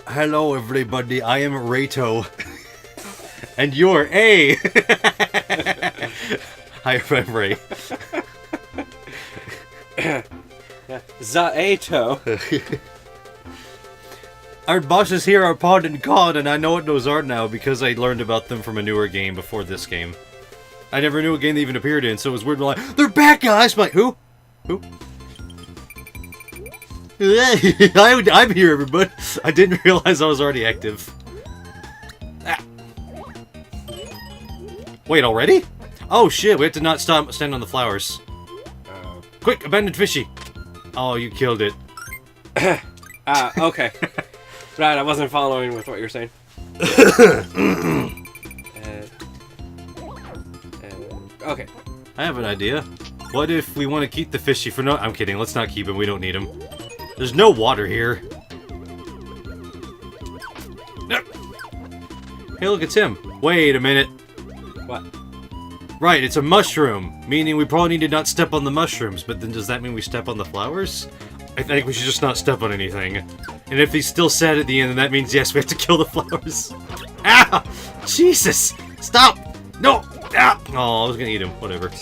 Hello, everybody. I am Rato. And you're A. Hi, I'm Ray. Atou. Our bosses here are Pod and Cod, and I know what those are now because I learned about them from a newer game before this game. I never knew a game they even appeared in, so it was weird. Like, they're back, guys! I'm like, who? Who? I'm here, everybody. I didn't realize I was already active. Ah. Wait, already? Oh shit, we have to not stand on the flowers. Quick, abandoned fishy. Oh, you killed it. Okay. Right, I wasn't following with what you're saying. Okay. I have an idea. What if we want to keep the fishy for no- I'm kidding, let's not keep him, we don't need him. There's no water here. Hey, look, it's him. Wait a minute. What? Right, it's a mushroom, meaning we probably need to not step on the mushrooms, but then does that mean we step on the flowers? I think we should just not step on anything. And if he's still sad at the end, then that means, yes, we have to kill the flowers. Ow! Jesus! Stop! No! Ah! Oh, I was gonna eat him. Whatever.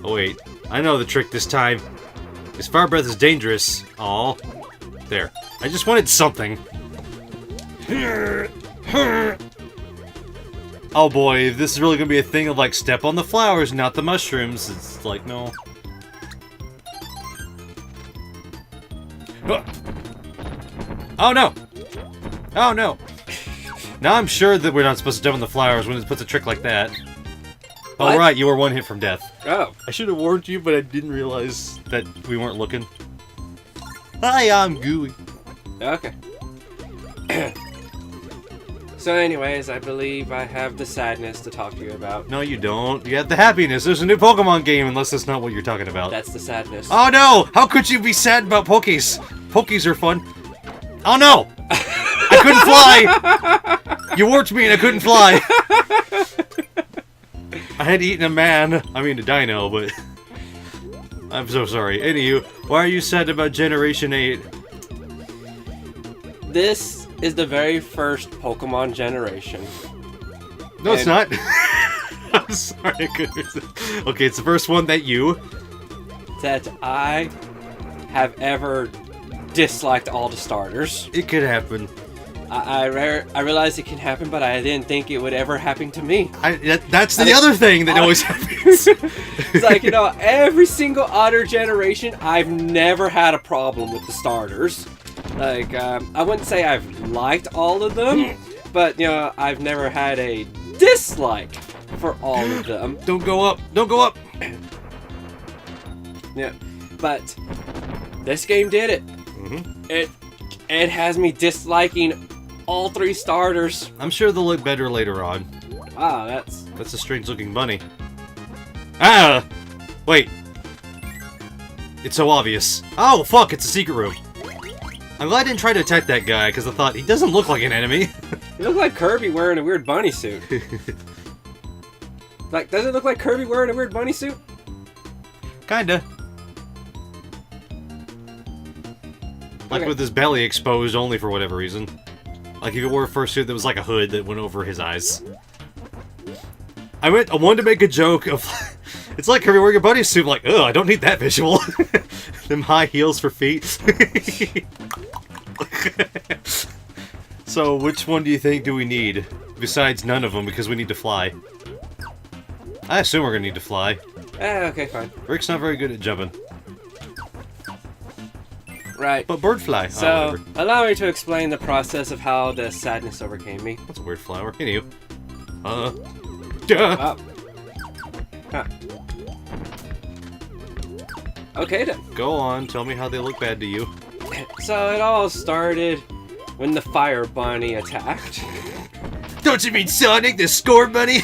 Oh, wait. I know the trick this time. His fire breath is dangerous. Aw. There. I just wanted something. Oh boy, if this is really gonna be a thing of like step on the flowers, not the mushrooms, it's like, no. Oh no! Oh no! Now I'm sure that we're not supposed to step on the flowers when it puts a trick like that. Oh right, you were one hit from death. Oh. I should have warned you, but I didn't realize that we weren't looking. Hi, I'm Gooey. Okay. So anyways, I believe I have the sadness to talk to you about. No, you don't. You have the happiness. There's a new Pokemon game, unless that's not what you're talking about. That's the sadness. Oh no! How could you be sad about Pokies? Pokies are fun. Oh no! I couldn't fly! You warped me and I couldn't fly! I had eaten a man. I mean a dino, but... I'm so sorry. Anywho, why are you sad about Generation 8? This is the very first Pokemon generation. No, it's not. I'm sorry, I couldn't resist. Okay, it's the first one that you... That I have ever disliked all the starters. It could happen. I realize it can happen, but I didn't think it would ever happen to me. That's the other thing that always happens. It's like, you know, every single other generation, I've never had a problem with the starters. Like, I wouldn't say I've liked all of them, but, you know, I've never had a dislike for all of them. Don't go up! Don't go up! Yeah, but this game did it. It has me disliking all three starters. I'm sure they'll look better later on. Wow, that's a strange looking bunny. Ah! Wait. It's so obvious. Oh, fuck, it's a secret room. I'm glad I didn't try to attack that guy, because I thought, he doesn't look like an enemy. He looked like Kirby wearing a weird bunny suit. Like, does it look like Kirby wearing a weird bunny suit? Kinda. Like with his belly exposed only for whatever reason. Like if he wore a fursuit that was like a hood that went over his eyes. I wanted to make a joke of... It's like Kirby wearing a bunny suit, like, ugh, I don't need that visual. Them high heels for feet. So, which one do you think do we need? Besides none of them, because we need to fly. I assume we're gonna need to fly. Okay, fine. Rick's not very good at jumping. Right. But bird fly. So, allow me to explain the process of how the sadness overcame me. That's a weird flower. Anywho. Duh. Oh. Huh. Okay then. Go on, tell me how they look bad to you. So it all started when the fire bunny attacked. Don't you mean Sonic, the score bunny?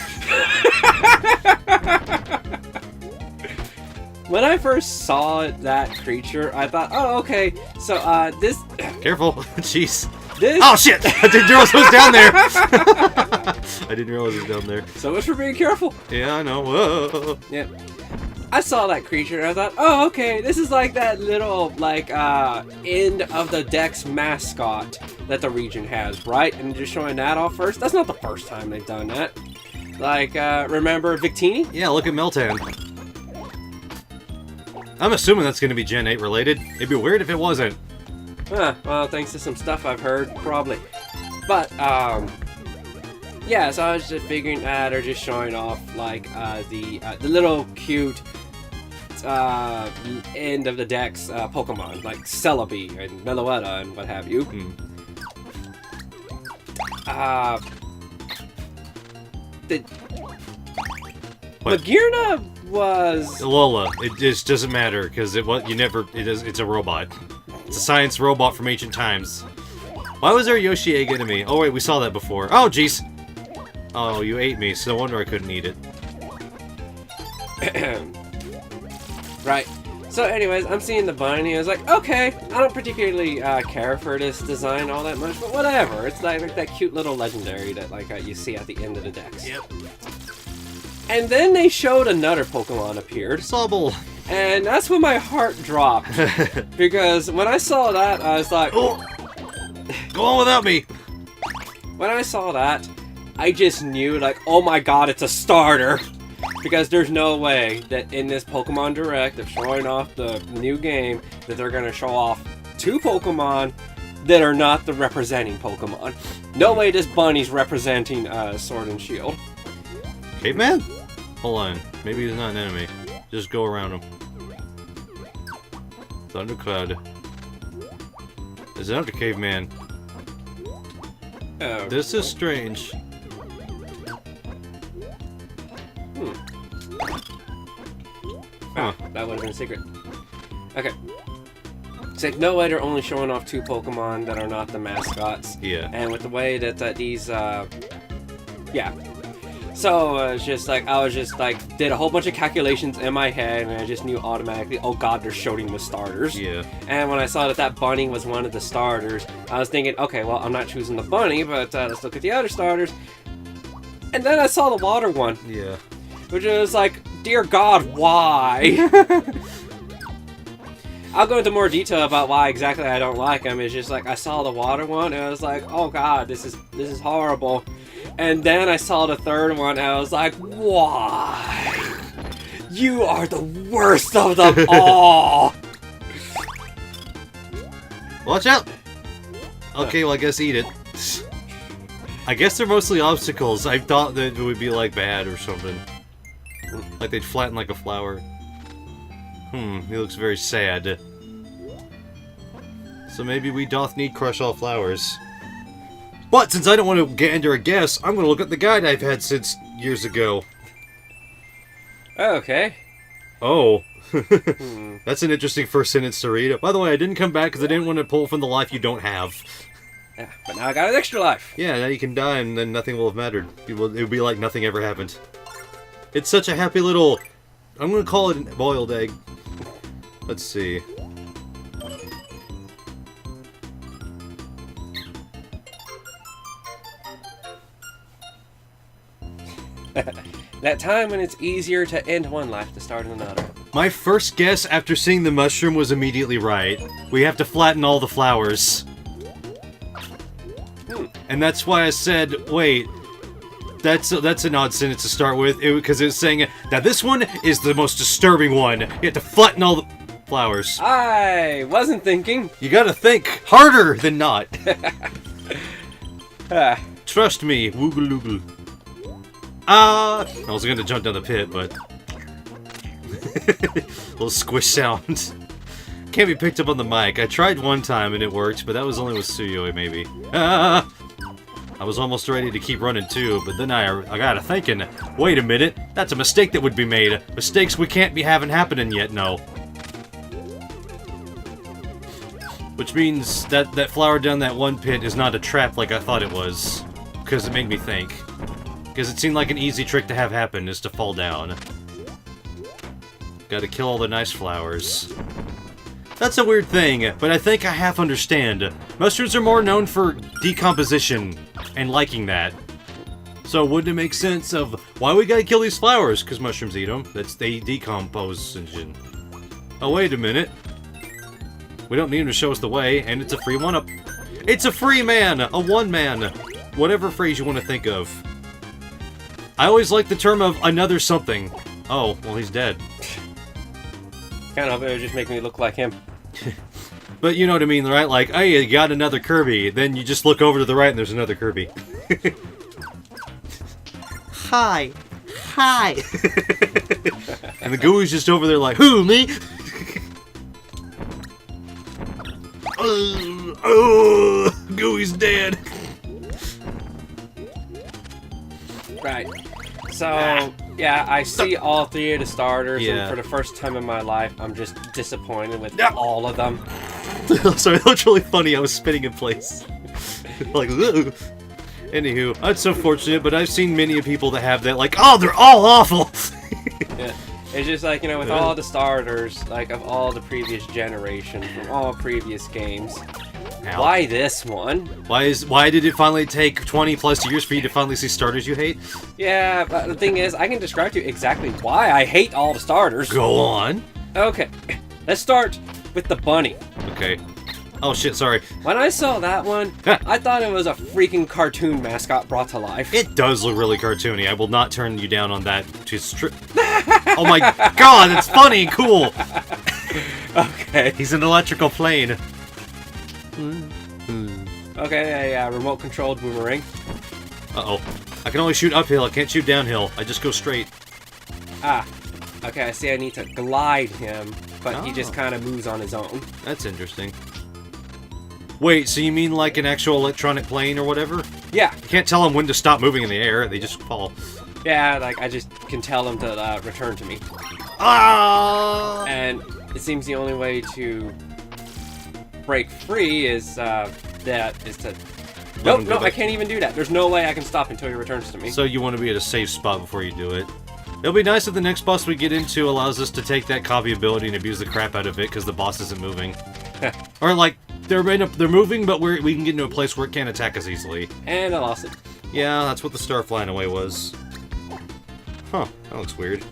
When I first saw that creature, I thought, oh, okay, so, this... Careful. Jeez. This... Oh, shit! I didn't realize it was down there! I didn't realize it was down there. So much for being careful. Yeah, I know. Whoa. Yeah. I saw that creature and I thought, oh, okay, this is like that little, like, end of the Dex mascot that the region has, right? And just showing that off first. That's not the first time they've done that. Like, remember Victini? Yeah, look at Meltan. I'm assuming that's going to be Gen 8 related. It'd be weird if it wasn't. Huh, well, thanks to some stuff I've heard, probably. But, yeah, so I was just figuring that, or just showing off, like, the little cute, end of the Dex, Pokemon, like Celebi and Meloetta and what have you. What? Magearna was... Lola. It just doesn't matter, because it's a robot. It's a science robot from ancient times. Why was there a Yoshi egg enemy? Oh wait, we saw that before. Oh jeez! Oh, you ate me, so no wonder I couldn't eat it. Right. So anyways, I'm seeing the bunny, I was like, okay, I don't particularly care for this design all that much, but whatever. It's like that cute little legendary that like you see at the end of the decks. Yep. And then they showed another Pokemon appeared. Sobble. And that's when my heart dropped. Because when I saw that, I was like... Oh. Go on without me! When I saw that, I just knew, like, oh my god, it's a starter! Because there's no way that in this Pokemon Direct of showing off the new game that they're going to show off 2 Pokemon that are not the representing Pokemon. No way this bunny's representing Sword and Shield. Caveman? Hold on. Maybe he's not an enemy. Just go around him. Thundercloud. Is another caveman. Oh. This is strange. Huh. That would have been a secret. Okay. It's like, no way they're only showing off 2 Pokemon that are not the mascots. Yeah. And with the way that these, yeah. So, it's just like, I was just like, did a whole bunch of calculations in my head, and I just knew automatically, oh god, they're showing the starters. Yeah. And when I saw that bunny was one of the starters, I was thinking, okay, well, I'm not choosing the bunny, but let's look at the other starters. And then I saw the water one. Yeah. Which was like, dear god, why? I'll go into more detail about why exactly I don't like them. It's just like, I saw the water one, and I was like, oh god, this is horrible. And then I saw the third one, and I was like, why? You are the worst of them all! Watch out! Okay, well I guess eat it. I guess they're mostly obstacles. I thought that it would be like bad or something. Like they'd flatten like a flower. He looks very sad. So maybe we doth need crush all flowers. But since I don't want to get into a guess, I'm going to look at the guide I've had since years ago. Okay. Oh. That's an interesting first sentence to read. By the way, I didn't come back because I didn't want to pull from the life you don't have. Yeah, but now I got an extra life. Yeah, now you can die and then nothing will have mattered. It will be like nothing ever happened. It's such a happy little... I'm going to call it a boiled egg. Let's see. That time when it's easier to end one life to start another. My first guess after seeing the mushroom was immediately right. We have to flatten all the flowers. And that's why I said, wait, that's an odd sentence to start with, because it's saying that this one is the most disturbing one. You have to flatten all the flowers. I wasn't thinking. You gotta think harder than not. Trust me, woogle loogle. I was gonna jump down the pit, but... little squish sound. Can't be picked up on the mic. I tried one time and it worked, but that was only with Suyo, maybe. I was almost ready to keep running too, but then I got to thinking, wait a minute, that's a mistake that would be made. Mistakes we can't be having happening yet, no. Which means that that flower down that one pit is not a trap like I thought it was. Because it made me think. Because it seemed like an easy trick to have happen, is to fall down. Gotta kill all the nice flowers. That's a weird thing, but I think I half understand. Mushrooms are more known for decomposition, and liking that. So wouldn't it make sense of why we gotta kill these flowers? Because mushrooms eat them. That's they decompose engine. Oh, wait a minute. We don't need him to show us the way, and it's a free one-up. It's a free man! A one-man! Whatever phrase you want to think of. I always like the term of another something. Oh, well, he's dead. Kind of, it would just make me look like him. But you know what I mean, right? Like, hey, you got another Kirby. Then you just look over to the right and there's another Kirby. Hi. Hi. And the Gooey's just over there like, who, me? Oh, Gooey's dead. Right. So, yeah, I see all 3 of the starters, and for the first time in my life, I'm just disappointed with all of them. Sorry, that was really funny. I was spinning in place. Like, ugh. Anywho, that's so fortunate, but I've seen many people that have that, like, oh, they're all awful! Yeah. It's just like, you know, with all the starters, like, of all the previous generations, from all previous games, Ow. why this one? Why did it finally take 20+ years for you to finally see starters you hate? Yeah, but the thing is, I can describe to you exactly why I hate all the starters. Go on. Okay, let's start with the bunny. Okay. Oh shit, sorry. When I saw that one, I thought it was a freaking cartoon mascot brought to life. It does look really cartoony. I will not turn you down on that. Oh my god, it's funny and cool. Okay. He's an electrical plane. Okay, a remote controlled boomerang. Uh-oh. I can only shoot uphill, I can't shoot downhill. I just go straight. Ah. Okay, I see I need to glide him, but he just kind of moves on his own. That's interesting. Wait, so you mean like an actual electronic plane or whatever? Yeah. You can't tell them when to stop moving in the air, they just fall. Yeah, like, I just can tell them to return to me. Ah! And it seems the only way to break free is, to... Nope, I can't even do that. There's no way I can stop until he returns to me. So you want to be at a safe spot before you do it. It'll be nice if the next boss we get into allows us to take that copy ability and abuse the crap out of it, because the boss isn't moving. Or, like, they're moving, but we can get into a place where it can't attack us easily. And I lost it. Yeah, that's what the star flying away was. Huh, that looks weird.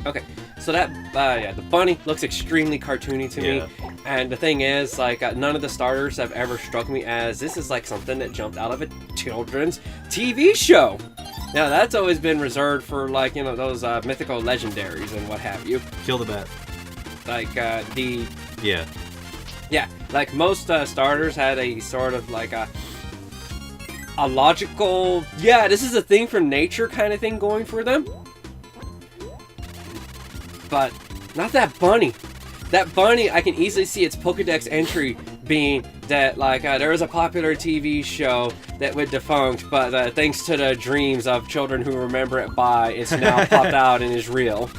Okay, so that, yeah, the bunny looks extremely cartoony to me. And the thing is, like, none of the starters have ever struck me as this is like something that jumped out of a children's TV show. Now, that's always been reserved for, like, you know, those mythical legendaries and what have you. Kill the bat. Like, the... Yeah. Yeah, like, most starters had a sort of, like, a logical... Yeah, this is a thing from nature kind of thing going for them. But not that bunny. That bunny, I can easily see its Pokedex entry being that, like, there was a popular TV show that went defunct, but thanks to the dreams of children who remember it it's now popped out and is real.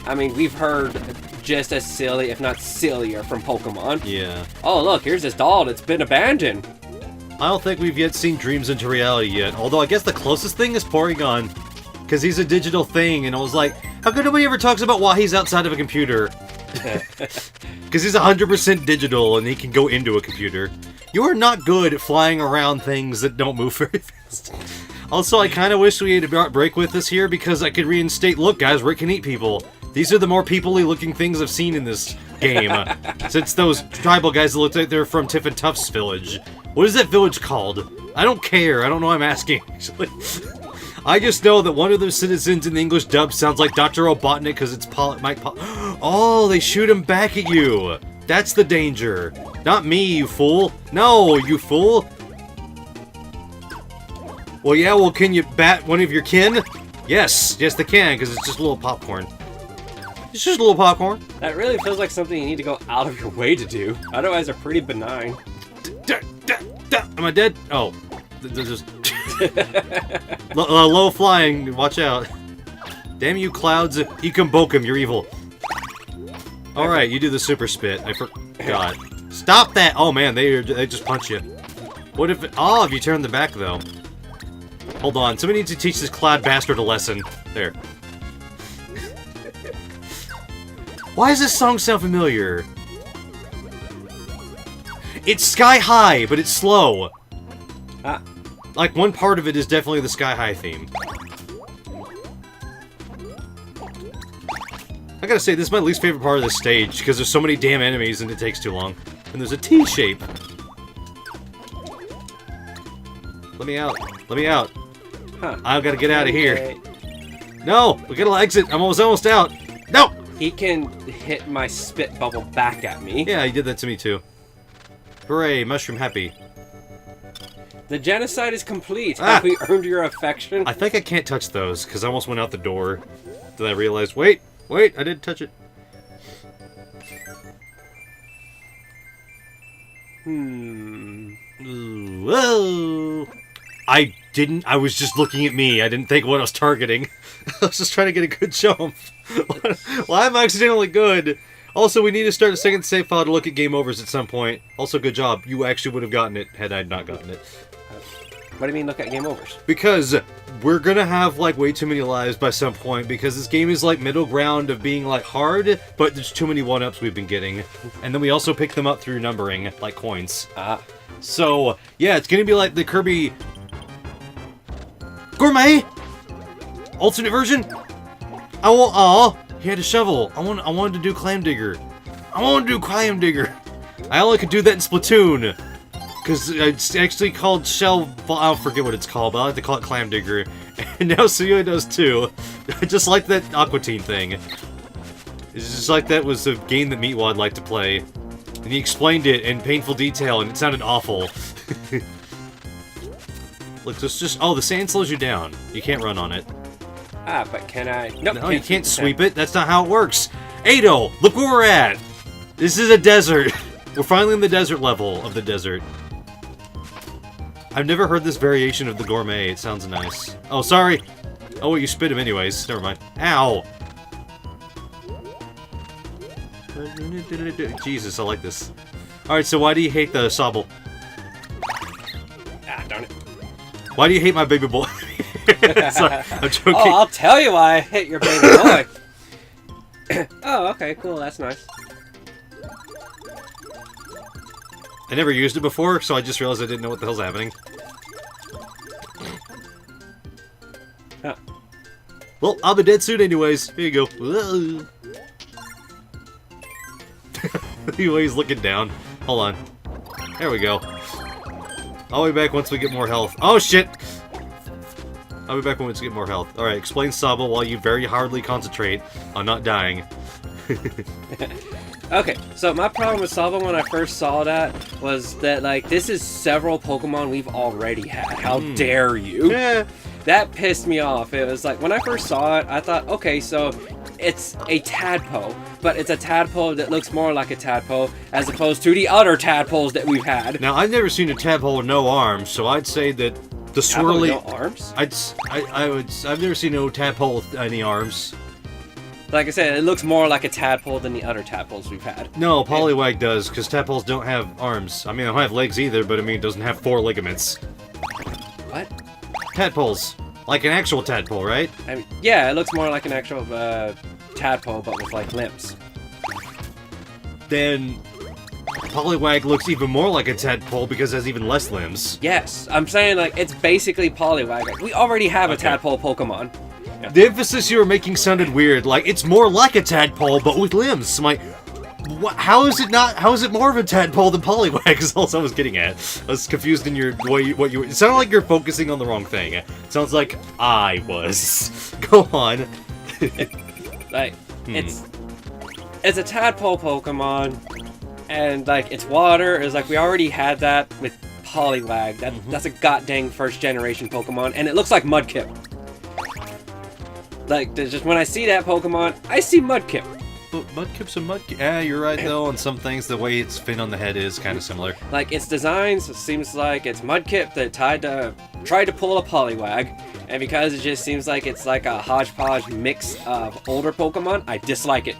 I mean, we've heard just as silly, if not sillier, from Pokemon. Yeah. Oh, look, here's this doll that's been abandoned. I don't think we've yet seen dreams into reality yet, although I guess the closest thing is Porygon. Because he's a digital thing, and I was like, how come nobody ever talks about why he's outside of a computer? Because he's 100% digital, and he can go into a computer. You are not good at flying around things that don't move very fast. Also, I kind of wish we had a break with this here, because I could reinstate, look guys, Rick can eat people. These are the more people-y looking things I've seen in this game. Since those tribal guys that looked like they're from Tiff and Tuff's village. What is that village called? I don't care, I don't know, I'm asking, actually. I just know that one of the citizens in the English dub sounds like Dr. Robotnik because it's Oh, they shoot him back at you. That's the danger. Not me, you fool. No, you fool. Well, yeah, well, can you bat one of your kin? Yes, yes they can, because it's just a little popcorn. It's just a little popcorn. That really feels like something you need to go out of your way to do. Otherwise, they're pretty benign. Am I dead? Oh. They're just... low flying, watch out. Damn you clouds, Ikumbokum, you're evil. Alright, you do the super spit. I forgot. Stop that! Oh man, they just punch you. What if... Oh, if you turn the back though. Hold on, somebody needs to teach this cloud bastard a lesson. There. Why does this song sound familiar? It's Sky High, but it's slow. like, one part of it is definitely the Sky High theme. I gotta say, this is my least favorite part of this stage, because there's so many damn enemies and it takes too long. And there's a T shape. Let me out. Let me out. Huh. I've gotta get out of here. No! We gotta exit. I'm almost out. No! He can hit my spit bubble back at me. Yeah, he did that to me too. Hooray, mushroom happy. The genocide is complete. Ah! Have we earned your affection? I think I can't touch those, because I almost went out the door. Then I realized, wait, I didn't touch it. Ooh, whoa! I was just looking at me. I didn't think what I was targeting. I was just trying to get a good jump. Why am I accidentally good? Also, we need to start a second save file to look at game overs at some point. Also, good job. You actually would have gotten it had I not gotten it. What do you mean look at game overs? Because we're gonna have, like, way too many lives by some point, because this game is, like, middle ground of being, like, hard, but there's too many one-ups we've been getting. And then we also pick them up through numbering, like coins. So, yeah, it's gonna be like the Kirby... Gourmet? Alternate version? He had a shovel. I wanted to do Clam Digger. I only could do that in Splatoon. Because it's actually called Shell... I forget what it's called, but I like to call it Clam Digger. And now Suyo does too. I just like that Aqua Teen thing. It's just like that was a game that Meatwad liked to play. And he explained it in painful detail, and it sounded awful. Look, just... Oh, the sand slows you down. You can't run on it. But can I... Nope, No, you can't sweep it. That's not how it works. Ado, look where we're at. This is a desert. We're finally in the desert level of the desert. I've never heard this variation of the gourmet. It sounds nice. Oh, sorry. Oh, well, you spit him anyways. Never mind. Ow. Jesus, I like this. Alright, so why do you hate the Sobble? Darn it. Why do you hate my baby boy? Sorry, I'm joking. Oh, I'll tell you why I hit your baby boy. Oh, okay, cool. That's nice. I never used it before, so I just realized I didn't know what the hell's happening. Huh. Well, I'll be dead soon anyways. Here you go. Whoa. He's looking down. Hold on. There we go. I'll be back once we get more health. Oh, shit! I'll be back once we get more health. Alright, explain Saba while you very hardly concentrate on not dying. Okay, so my problem with Saba when I first saw that was that, like, this is several Pokemon we've already had. How dare you? Yeah. That pissed me off. It was like, when I first saw it, I thought, okay, so it's a tadpole, but it's a tadpole that looks more like a tadpole as opposed to the other tadpoles that we've had. Now, I've never seen a tadpole with no arms, so I'd say that the swirly... No arms? I've never seen no tadpole with any arms. Like I said, it looks more like a tadpole than the other tadpoles we've had. No, Poliwag does, because tadpoles don't have arms. I mean, they don't have legs either, but I mean, it doesn't have 4 ligaments. What? Tadpoles. Like an actual tadpole, right? I mean, yeah, it looks more like an actual tadpole, but with, like, limbs. Then Poliwag looks even more like a tadpole because it has even less limbs. Yes, I'm saying, like, it's basically Poliwag. We already have a tadpole Pokemon. Yeah. The emphasis you were making sounded weird. Like, it's more like a tadpole, but with limbs. I'm like, how is it not? How is it more of a tadpole than Poliwag? Is all I was getting at. I was confused in your what you. It sounded like you're focusing on the wrong thing. It sounds like I was. Go on. Like, it's a tadpole Pokemon, and like it's water. It's like we already had that with Poliwag. That's a goddamn first generation Pokemon, and it looks like Mudkip. Like, just when I see that Pokemon, I see Mudkip. But Mudkip's a Mudkip. Yeah, you're right, though. On some things, the way its fin on the head is kind of similar. Like, its designs, it seems like it's Mudkip that tried to pull a Poliwag. And because it just seems like it's like a hodgepodge mix of older Pokemon, I dislike it.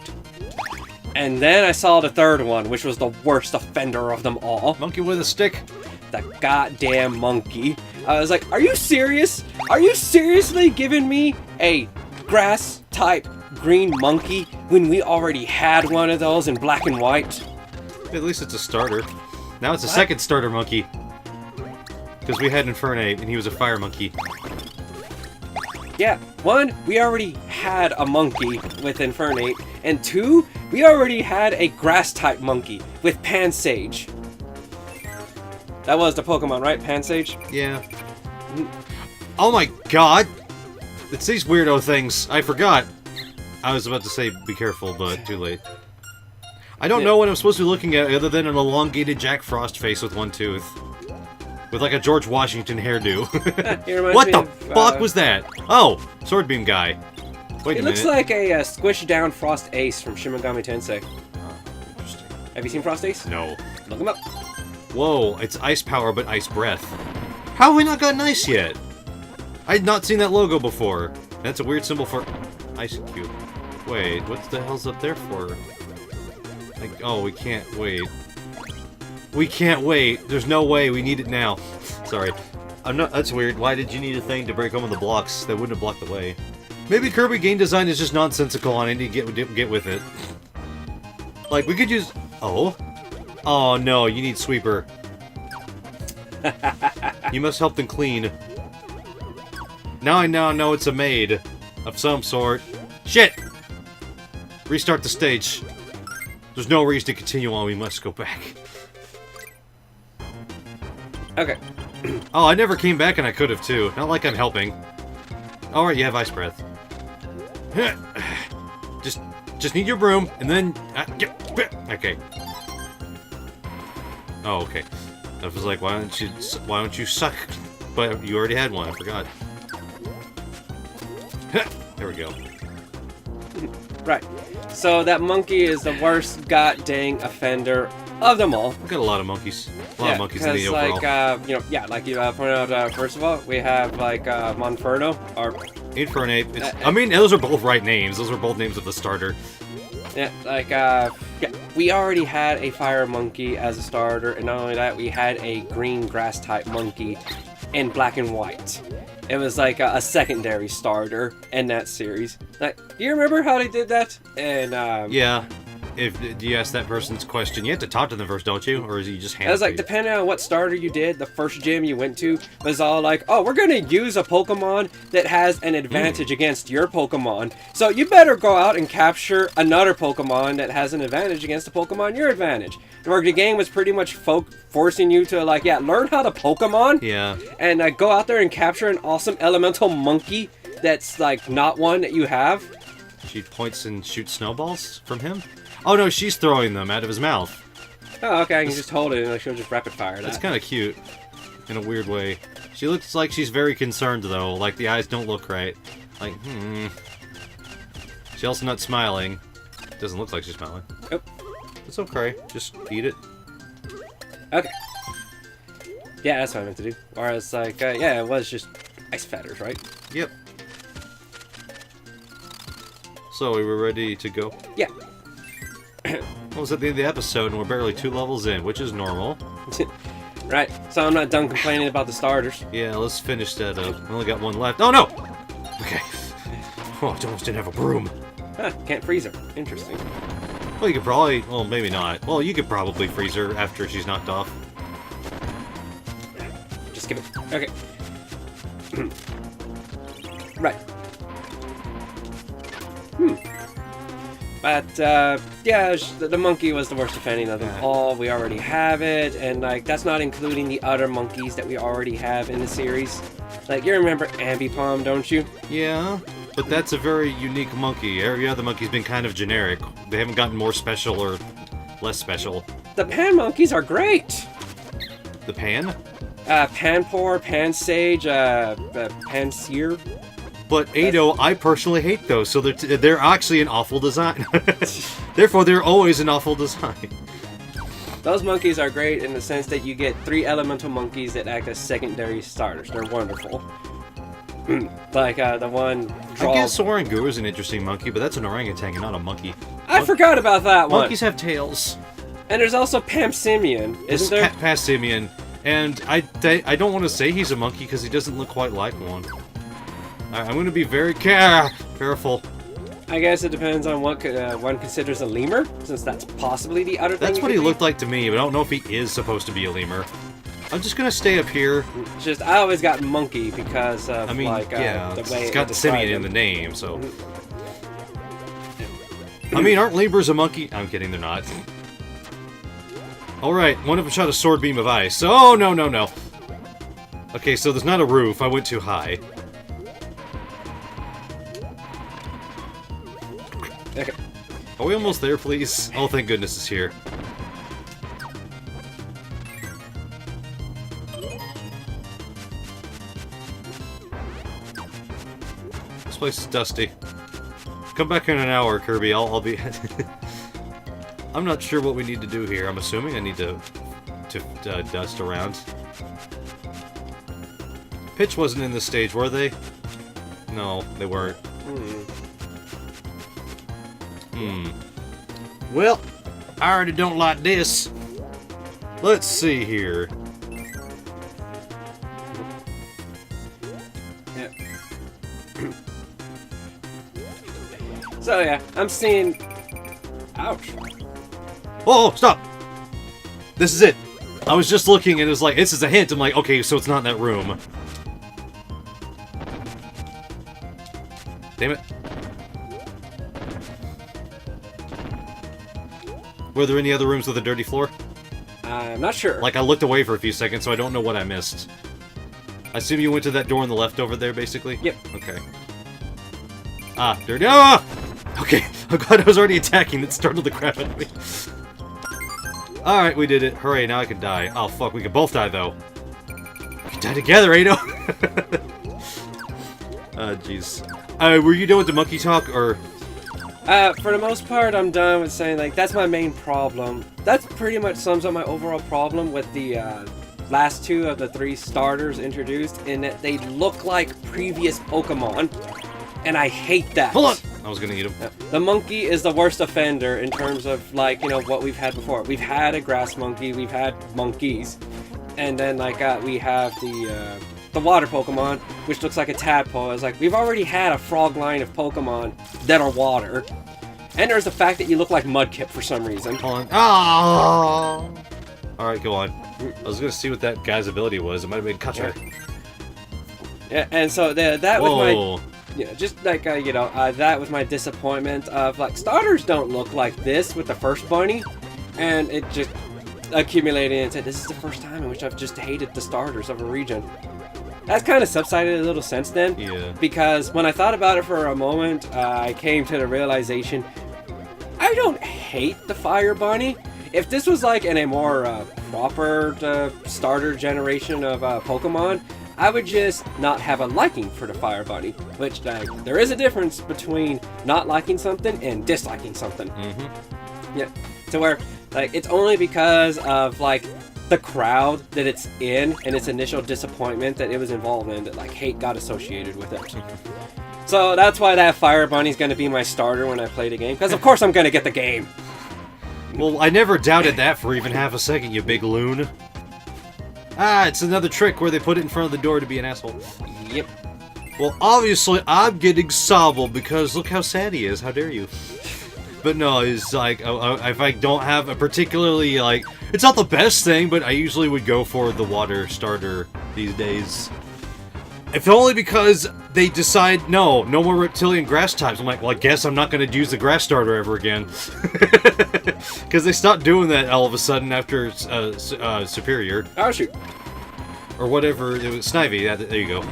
And then I saw the third one, which was the worst offender of them all. Monkey with a stick. The goddamn monkey. I was like, are you serious? Are you seriously giving me a grass type green monkey when we already had one of those in black and white? At least it's a starter. Now it's a second starter monkey. Because we had Infernape, and he was a fire monkey. Yeah, 1, we already had a monkey with Infernape, and 2, we already had a grass-type monkey with Pansage. That was the Pokemon, right? Pansage? Yeah. Oh my god! It's these weirdo things. I forgot. I was about to say be careful, but too late. I don't know what I'm supposed to be looking at other than an elongated Jack Frost face with one tooth. With like a George Washington hairdo. What the fuck was that? Oh, Sword Beam guy. Wait a minute. It looks like a squished down Frost Ace from Shin Megami Tensei. Interesting. Have you seen Frost Ace? No. Look him up. Whoa, it's ice power but ice breath. How have we not gotten ice yet? I had not seen that logo before. That's a weird symbol for Ice Cube. Wait, what the hell's up there for? Like, oh, we can't wait. We can't wait. There's no way. We need it now. Sorry. I'm not. That's weird. Why did you need a thing to break open the blocks that wouldn't have blocked the way? Maybe Kirby game design is just nonsensical and I need to get with it. Like, we could use... Oh? Oh, no. You need Sweeper. You must help them clean. Now I now know it's a maid. Of some sort. Shit! Restart the stage. There's no reason to continue on. We must go back. Okay. Oh, I never came back and I could have too. Not like I'm helping. Alright, you have Ice Breath. Just need your broom, and then... okay. Oh, okay. I was like, why don't you suck? But you already had one, I forgot. There we go. Right. So that monkey is the worst god-dang offender of them all. We've got a lot of monkeys. A lot of monkeys in the overall. Like, you know, yeah, like you pointed out, first of all, we have, like, Monferno, or... Infernape. I mean, those are both right names. Those are both names of the starter. Yeah, like, yeah, we already had a fire monkey as a starter, and not only that, we had a green grass-type monkey in black and white. It was like a secondary starter in that series. Like, do you remember how they did that? And yeah. If you ask that person's question, you have to talk to them first, don't you? Or is he just hand it was like, depending on what starter you did, the first gym you went to was all like, oh, we're gonna use a Pokemon that has an advantage against your Pokemon. So you better go out and capture another Pokemon that has an advantage against the Pokemon your advantage. Where the game was pretty much forcing you to, like, yeah, learn how to Pokemon. Yeah. And go out there and capture an awesome elemental monkey that's, like, not one that you have. She points and shoots snowballs from him? Oh no, she's throwing them out of his mouth. Oh, okay, I can just hold it and she'll just rapid fire that. That's kind of cute, in a weird way. She looks like she's very concerned though, like the eyes don't look right. Like, She's also not smiling. Doesn't look like she's smiling. Oh. It's okay, just eat it. Okay. Yeah, that's what I meant to do. Whereas, like, yeah, it was just ice feathers, right? Yep. So, we were ready to go? Yeah. Well, it's at the end of the episode, and we're barely 2 levels in, which is normal. Right, so I'm not done complaining about the starters. Yeah, let's finish that up. We only got one left. Oh, no! Okay. Oh, I almost didn't have a broom. Huh, can't freeze her. Interesting. Well, you could probably... Well, maybe not. Well, you could probably freeze her after she's knocked off. Just give it... Okay. Right. But, yeah, the monkey was the worst offending of them all. We already have it, and, like, that's not including the other monkeys that we already have in the series. Like, you remember Ambipom, don't you? Yeah, but that's a very unique monkey. Every other monkey's been kind of generic. They haven't gotten more special or less special. The pan monkeys are great! The pan? Panpour, Pansage, Panseer. But Atou, I personally hate those, so they're actually an awful design. Therefore, they're always an awful design. Those monkeys are great in the sense that you get 3 elemental monkeys that act as secondary starters. They're wonderful. Like the one. I guess Oranguru is an interesting monkey, but that's an orangutan and not a monkey. I forgot about that one. Monkeys have tails. And there's also Pampsimian, isn't there? Pampsimian, and I don't want to say he's a monkey because he doesn't look quite like one. I'm going to be very careful. I guess it depends on what one considers a lemur, since that's possibly the other thing. That's what he looked like to me, but I don't know if he is supposed to be a lemur. I'm just gonna stay up here. It's just I always got monkey because of I mean, like yeah, the way it's got described simian in the him. name, so. I mean, aren't lepers a monkey? I'm kidding, they're not. Alright, one of them shot a sword beam of ice. Oh, no, no, no. Okay, so there's not a roof. I went too high. Okay. Are we almost there, please? Oh, thank goodness it's here. This place is dusty. Come back in an hour, Kirby. I'll be... I'm not sure what we need to do here. I'm assuming I need to dust around. Pitch wasn't in this stage, were they? No, they weren't. Well, I already don't like this. Let's see here. Yeah. So yeah, I'm seeing. Ouch. Oh, stop! This is it. I was just looking and it was like, this is a hint. I'm like, okay, so it's not in that room. Damn it. Were there any other rooms with a dirty floor? I'm not sure. Like, I looked away for a few seconds, so I don't know what I missed. I assume you went to that door on the left over there, basically? Yep. Okay. Ah, dirty. Ah! Okay, I'm glad I was already attacking. That startled the crap out of me. Alright, we did it. Hooray, now I can die. Oh, fuck, we can both die, though. We can die together, Atou! Jeez. Were you done with the monkey talk, or...? For the most part, I'm done with saying, like, that's my main problem. That pretty much sums up my overall problem with the, last two of the three starters introduced, in that they look like previous Pokemon. And I hate that. Hold on! I was gonna eat him. The monkey is the worst offender in terms of, like, you know, what we've had before. We've had a grass monkey, we've had monkeys, and then, like, we have the water Pokemon, which looks like a tadpole. It's like, we've already had a frog line of Pokemon that are water. And there's the fact that you look like Mudkip for some reason. Hold on. Oh! Alright, go on. I was gonna see what that guy's ability was. It might have been Cutter. Yeah, and so that was Whoa. my... Yeah, just like, you know, that was my disappointment of, like, starters don't look like this with the first bunny. And it just accumulated and said, this is the first time in which I've just hated the starters of a region. That's kind of subsided a little since then. Yeah. Because when I thought about it for a moment, I came to the realization, I don't hate the Fire Bunny. If this was like in a more proper starter generation of Pokemon, I would just not have a liking for the Fire Bunny. Which, there is a difference between not liking something and disliking something. Mm-hmm. Yeah. To where, like, it's only because of, like, the crowd that it's in and its initial disappointment that it was involved in that, like, hate got associated with it. So that's why that Fire Bunny's gonna be my starter when I play the game, because of course I'm gonna get the game. Well, I never doubted that for even half a second, you big loon. Ah, it's another trick where they put it in front of the door to be an asshole. Yep. Well, obviously, I'm getting sobbled because look how sad he is. How dare you? But no, it's like, if I don't have a particularly, like, it's not the best thing, but I usually would go for the water starter these days. If only because they decide, no more reptilian grass types. I'm like, well, I guess I'm not going to use the grass starter ever again. Because they stopped doing that all of a sudden after Superior. Oh, shoot. Or whatever, it was Snivy, yeah, there you go.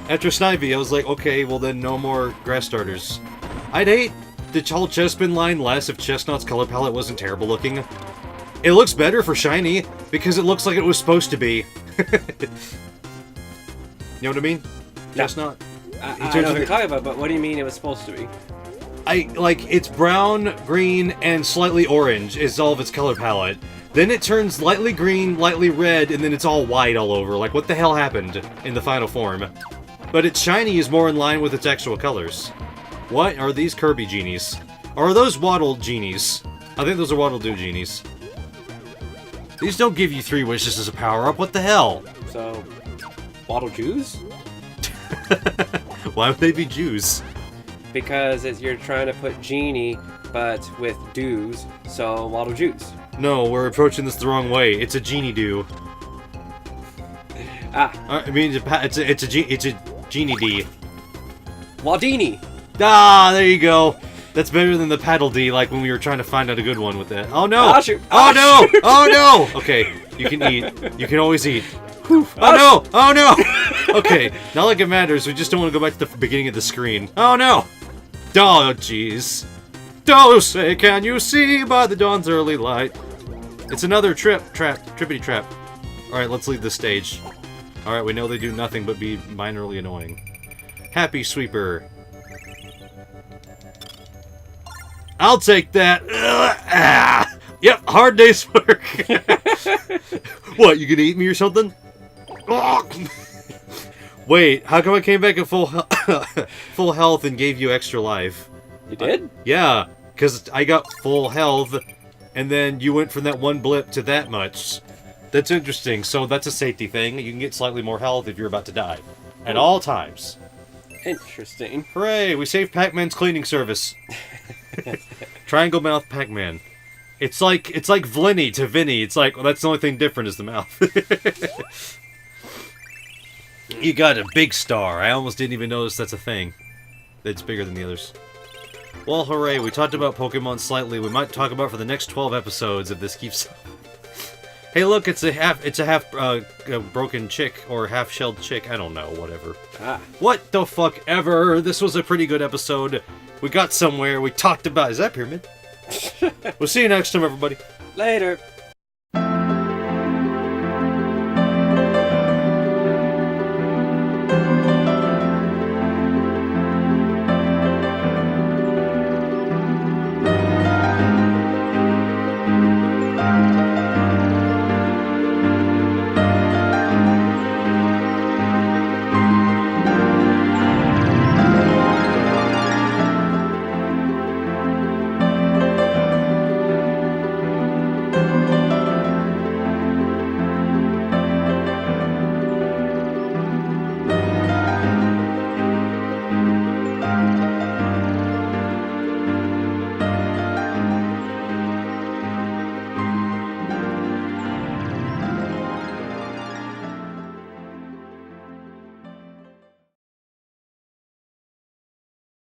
After Snivy, I was like, okay, well then no more grass starters. I'd hate the whole Chespin line less if Chestnut's color palette wasn't terrible looking. It looks better for shiny, because it looks like it was supposed to be. You know what I mean? Yeah. Chestnut? I know what you're talking about, but what do you mean it was supposed to be? It's brown, green, and slightly orange is all of its color palette. Then it turns lightly green, lightly red, and then it's all white all over. Like, what the hell happened in the final form? But its shiny is more in line with its actual colors. What are these Kirby genies? Or are those Waddle genies? I think those are Waddle Doo genies. These don't give you 3 wishes as a power-up, what the hell? So, Waddle Jews? Why would they be Jews? Because you're trying to put genie, but with doos, so Waddle Jews. No, we're approaching this the wrong way. It's a genie do. Ah. It means it's a genie D. Wadini. Ah, there you go. That's better than the paddle D, like when we were trying to find out a good one with that. Oh no! Oh, shoot. Oh Oh, no! Oh no! Okay, you can eat. You can always eat. Whew. Oh no! Oh no! Okay, not like it matters. We just don't want to go back to the beginning of the screen. Oh no! Oh jeez. Oh say, can you see by the dawn's early light? It's another trippity trap. All right, let's leave the stage. All right, we know they do nothing but be minorly annoying. Happy Sweeper. I'll take that. Yep, hard day's work. What, you gonna eat me or something? Wait, how come I came back at full health and gave you extra life? You did? Yeah, because I got full health, and then you went from that one blip to that much. That's interesting. So that's a safety thing. You can get slightly more health if you're about to die. At all times. Interesting. Hooray, we saved Pac-Man's cleaning service. Triangle mouth Pac-Man. It's like Vlinny to Vinny. It's like, well, that's the only thing different is the mouth. You got a big star. I almost didn't even notice that's a thing. It's bigger than the others. Well, hooray, we talked about Pokemon slightly. We might talk about it for the next 12 episodes if this keeps... Hey, look, it's a half broken chick, or half-shelled chick. I don't know, whatever. Ah. What the fuck ever? This was a pretty good episode. We got somewhere. We talked about... Is that Pyramid? We'll see you next time, everybody. Later.